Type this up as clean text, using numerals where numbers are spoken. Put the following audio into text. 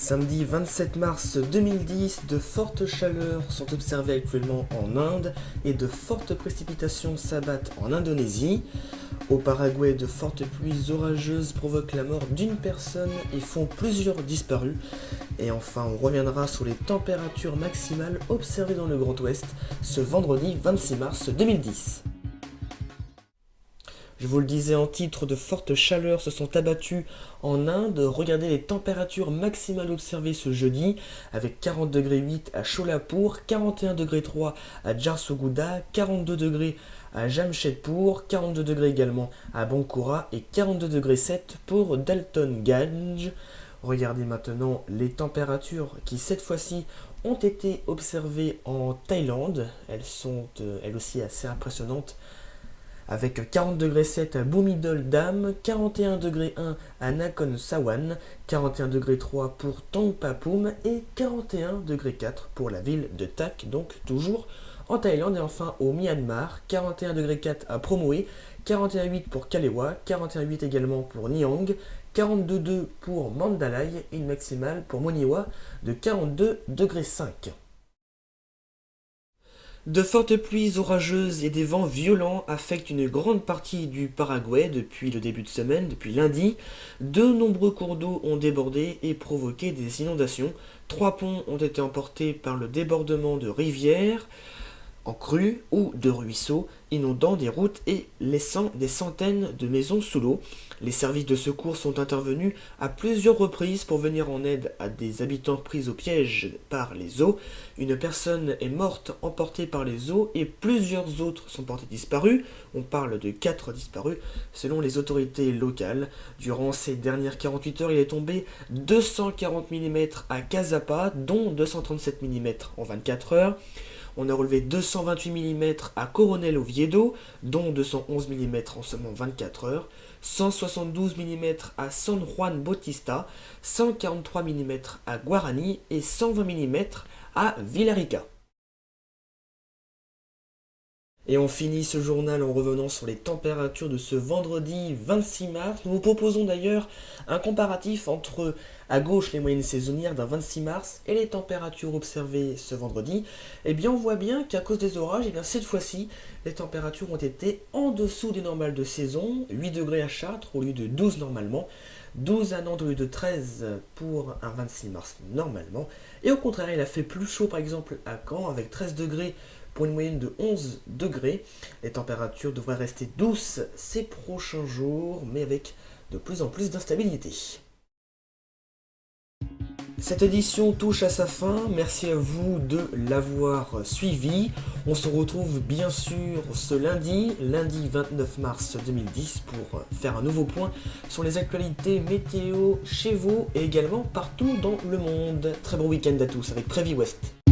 Samedi 27 mars 2010, de fortes chaleurs sont observées actuellement en Inde et de fortes précipitations s'abattent en Indonésie. Au Paraguay, de fortes pluies orageuses provoquent la mort d'une personne et font plusieurs disparus. Et enfin, on reviendra sur les températures maximales observées dans le Grand Ouest ce vendredi 26 mars 2010. Je vous le disais en titre, de fortes chaleurs se sont abattues en Inde. Regardez les températures maximales observées ce jeudi avec 40,8 degrés à Cholapur, 41,3 degrés à Jharsuguda, 42 degrés à Jamshedpur, 42 degrés également à Bankura et 42,7 degrés pour Daltonganj. Regardez maintenant les températures qui cette fois-ci ont été observées en Thaïlande. Elles sont elles aussi assez impressionnantes, avec 40,7 degrés à Bhumidol Dam, 41,1 degrés à Nakhon Sawan, 41,3 degrés pour Tongpapum et 41,4 degrés pour la ville de Tak, donc toujours en Thaïlande. Et enfin au Myanmar, 41,4 degrés à Promoé, 41,8 pour Kalewa, 41,8 également pour Niang, 42,2 pour Mandalay et une maximale pour Moniwa de 42,5 degrés. De fortes pluies orageuses et des vents violents affectent une grande partie du Paraguay depuis le début de semaine, depuis lundi. De nombreux cours d'eau ont débordé et provoqué des inondations. 3 ponts ont été emportés par le débordement de rivières en crue ou de ruisseaux, inondant des routes et laissant des centaines de maisons sous l'eau. Les services de secours sont intervenus à plusieurs reprises pour venir en aide à des habitants pris au piège par les eaux. Une personne est morte emportée par les eaux et plusieurs autres sont portés disparus. On parle de 4 disparus selon les autorités locales. Durant ces dernières 48 heures, il est tombé 240 mm à Caazapá, dont 237 mm en 24 heures. On a relevé 228 mm à Coronel Oviedo, dont 211 mm en seulement 24 heures, 172 mm à San Juan Bautista, 143 mm à Guarani et 120 mm à Villarrica. Et on finit ce journal en revenant sur les températures de ce vendredi 26 mars. Nous vous proposons d'ailleurs un comparatif entre, à gauche, les moyennes saisonnières d'un 26 mars et les températures observées ce vendredi. Eh bien, on voit bien qu'à cause des orages, cette fois-ci, les températures ont été en dessous des normales de saison. 8 degrés à Chartres au lieu de 12 normalement. 12 à Nantes au lieu de 13 pour un 26 mars normalement. Et au contraire, il a fait plus chaud par exemple à Caen avec 13 degrés pour une moyenne de 11 degrés. Les températures devraient rester douces ces prochains jours, mais avec de plus en plus d'instabilité. Cette édition touche à sa fin, merci à vous de l'avoir suivi. On se retrouve bien sûr ce lundi 29 mars 2010 pour faire un nouveau point sur les actualités météo chez vous et également partout dans le monde. Très bon week-end à tous avec Prévi West.